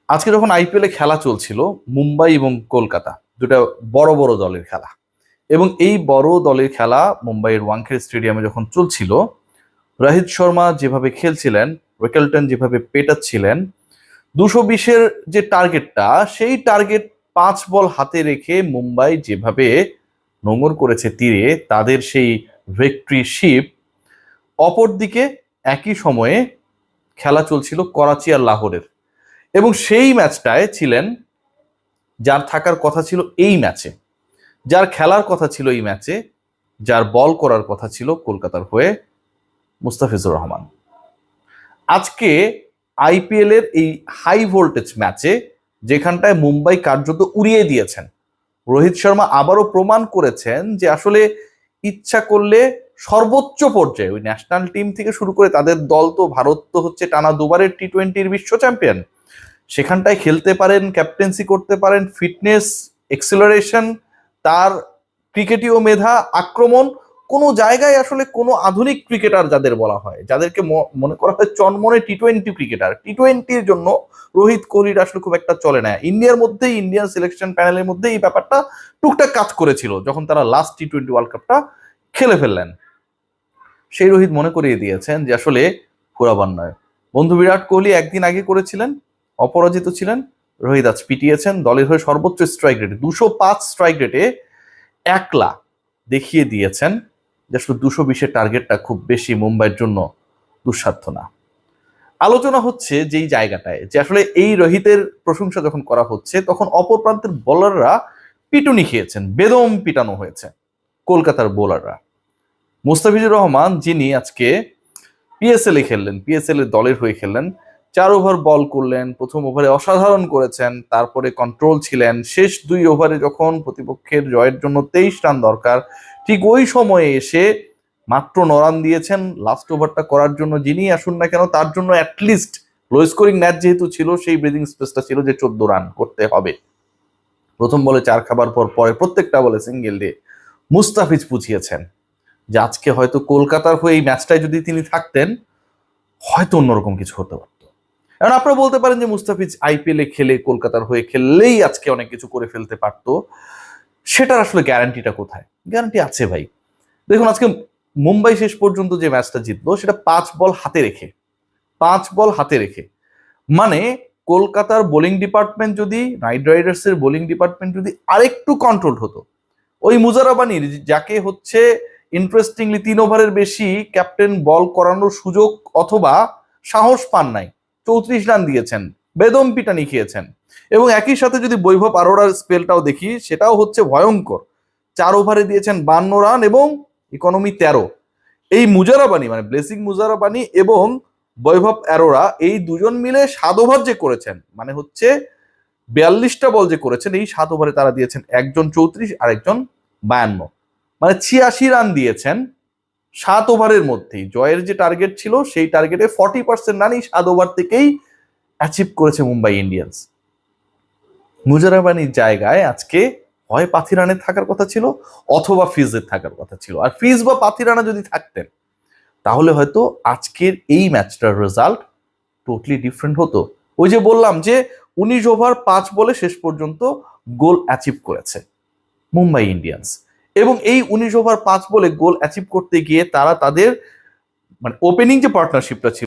আজকে যখন আইপিএলে খেলা চলছিল, মুম্বাই এবং কলকাতা দুটা বড় বড় দলের খেলা, এবং এই বড় দলের খেলা মুম্বাইয়ের ওয়াংখেড়ে স্টেডিয়ামে যখন চলছিল, রোহিত শর্মা যেভাবে খেলছিলেন, ওয়েকেলটন যেভাবে পেটাচ্ছিলেন, 220-এর যে টার্গেটটা, সেই টার্গেট 5 বল হাতে রেখে মুম্বাই যেভাবে নোঙর করেছে তীরে তাদের সেই ভিক্টরি শিপ। অপরদিকে একই সময়ে খেলা চলছিল করাচি আর লাহোরের, এবং সেই ম্যাচটায় ছিলেন যার থাকার কথা ছিল এই ম্যাচে, যার খেলার কথা ছিল এই ম্যাচে, যার বল করার কথা ছিল কলকাতার হয়ে, মুস্তাফিজুর রহমান। আজকে আইপিএল এর এই হাই ভোল্টেজ ম্যাচে যেখানটায় মুম্বাই কার্যত উড়িয়ে দিয়েছেন, রোহিত শর্মা আবারও প্রমাণ করেছেন যে আসলে ইচ্ছা করলে সর্বোচ্চ পর্যায়ে ওই ন্যাশনাল টিম থেকে শুরু করে তাদের দল, তো ভারত তো হচ্ছে টানা দুবারের টি-20-র বিশ্ব চ্যাম্পিয়ন, সেখানটায় খেলতে পারেন, ক্যাপ্টেন্সি করতে পারেন, ফিটনেস, এক্সিলারেশন, তার ক্রিকেটীয় মেধা, আক্রমণ, কোনো জায়গায় আসলে কোনো আধুনিক ক্রিকেটার যাদের বলা হয়, যাদেরকে মনে করা হয় চনমনে টি-20 ক্রিকেটার, টি-20-র জন্য রোহিত কোহলির আসলে খুব একটা চলে না। ইন্ডিয়ার মধ্যেই, ইন্ডিয়ান সিলেকশন প্যানেলের মধ্যে এই ব্যাপারটা টুকটাক কাজ করেছিল যখন তারা লাস্ট টি-20 ওয়ার্ল্ড কাপটা খেলে ফেললেন। সেই রোহিত মনে করিয়ে দিয়েছেন যে আসলে ফুরাবার নয়। বন্ধু বিরাট কোহলি একদিন আগে করেছিলেন, অপরাজিত ছিলেন, রোহিত আজ পিটিয়েছেন দলের হয়ে সর্বোচ্চ স্ট্রাইক রেটে, 205 স্ট্রাইক রেটে একলা দেখিয়ে দিয়েছেন যে আসলে 220-এর টার্গেটটা খুব বেশি মুম্বাইয়ের জন্য দুঃসাধ্য না। আলোচনা হচ্ছে যেই জায়গাটায় যে আসলে এই রোহিতের প্রশংসা যখন করা হচ্ছে, তখন অপর প্রান্তের বোলাররা পিটুনি খেয়েছেন, বেদম পিটানো হয়েছে কলকাতার বোলাররা। মুস্তাফিজুর রহমান, যিনি আজকে পিএসএল এ খেললেন, পিএসএল এর দলের হয়ে খেললেন, 4 ওভার বল করলেন, প্রথম ওভারে অসাধারণ করেছেন, তারপরে কন্ট্রোল ছিলেন, শেষ 2 ওভারে যখন প্রতিপক্ষের জয়ের জন্য 23 রান দরকার, ঠিক ওই সময়ে এসে মাত্র 9 রান দিয়েছেন। লাস্ট ওভারটা করার জন্য যিনি আসুন না কেন, তার জন্য অ্যাটলিস্ট লো স্কোরিং ম্যাচ যেহেতু ছিল, সেই ব্রিদিং স্পেসটা ছিল যে 14 রান করতে হবে। প্রথম বলে 4 খাবার পর পরে প্রত্যেকটা বলে সিঙ্গেল দিয়ে মুস্তাফিজ বুঝিয়েছেন যে আজকে হয়তো কলকাতার হয়ে এই ম্যাচটায় যদি তিনি থাকতেন, হয়তো অন্যরকম কিছু হতে পারত। এখন আপনারা বলতে পারেন যে মুস্তাফিজ আইপিএল এ খেলে, কলকাতার হয়ে খেললেই আজকে অনেক কিছু করে ফেলতে পারতো। সেটার আসলে গ্যারান্টিটা কোথায়? গ্যারান্টি আছে ভাই। দেখুন, আজকে মুম্বাই শেষ পর্যন্ত যে ম্যাচটা জিতলো, সেটা 5 বল হাতে রেখে, 5 বল হাতে রেখে। মানে কলকাতার বোলিং ডিপার্টমেন্ট যদি, নাইট রাইডার্সের বোলিং ডিপার্টমেন্ট যদি আরেকটু কন্ট্রোল হতো, ওই মুজারাবানির, যাকে হচ্ছে ইন্টারেস্টিংলি 3 ওভারের বেশি ক্যাপ্টেন বল করানোর সুযোগ অথবা সাহস পান নাই, 34 রান দিয়েছেন, বেদম পিটানি খেয়েছেন। এবং একই সাথে যদি বৈভব আরোরার স্পেলটাও দেখি, সেটাও হচ্ছে ভয়ঙ্কর। 4 ওভারে দিয়েছেন 52 রান এবং ইকোনমি 13। এই মুজারাবানি, মানে ব্লেসিং মুজারাবানি এবং বৈভব অ্যারোরা, এই দুজন মিলে 7 ওভার যে করেছেন, মানে হচ্ছে 42টা বল যে করেছেন, এই 7 ওভারে তারা দিয়েছেন একজন 34 আর একজন 52, মানে 86 রান দিয়েছেন 7 ওভারের মধ্যেই। জয়ের যে টার্গেট ছিল, সেই টার্গেটে 40% রান এই 7 ওভার থেকেই অ্যাচিভ করেছে মুম্বাই ইন্ডিয়ান্স। মুজারাবানির জায়গায় আজকে হয় পাথিরানের থাকার কথা ছিল, অথবা ফিজের থাকার কথা ছিল। আর ফিজ বা পাথিরানা যদি থাকতেন, তাহলে হয়তো আজকের এই ম্যাচটার রেজাল্ট টোটালি ডিফারেন্ট হতো। ওই যে বললাম যে 19 ওভার 5 বলে শেষ পর্যন্ত গোল অ্যাচিভ করেছে মুম্বাই ইন্ডিয়ান্স, এবং এই 19 ওভার 5 বলে গোল অ্যাচিভ করতে গিয়ে তারা তাদের, মানে ওপেনিং যে পার্টনারশিপটা ছিল,